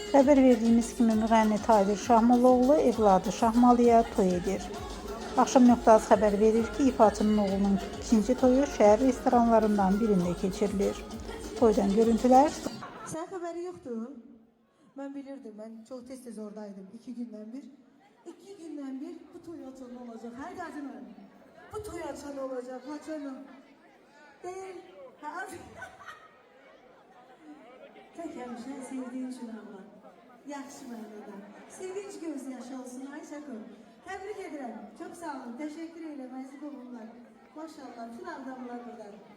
Xəbər verdiyimiz kimi müğənni Tahir Şahmalıoğlu evladı Şahmalıya toy edir. Axşam.az xəbər verir ki, ifaçının oğlunun ikinci toyu şəhər restoranlarından birində keçirilir. Toydan görüntülər. Sən xəbəri yoxdur? Mən bilirdim, mən çox tez oradaydım 2 gündən bir. 2 gündən bir bu toy açan olacaq. Hər qazınım. Bu toy açan olacaq, açanım. Deyil, Tək həmişə sevdiyin üçün Allah. Yaxşı mənada. Sevinç göz yaşı olsun Ayşəqo. Təbrik edirəm. Çox sağ olun. Təşəkkür edirəm. Əziz olunlar. Maşallah. Bütün adamlar burada.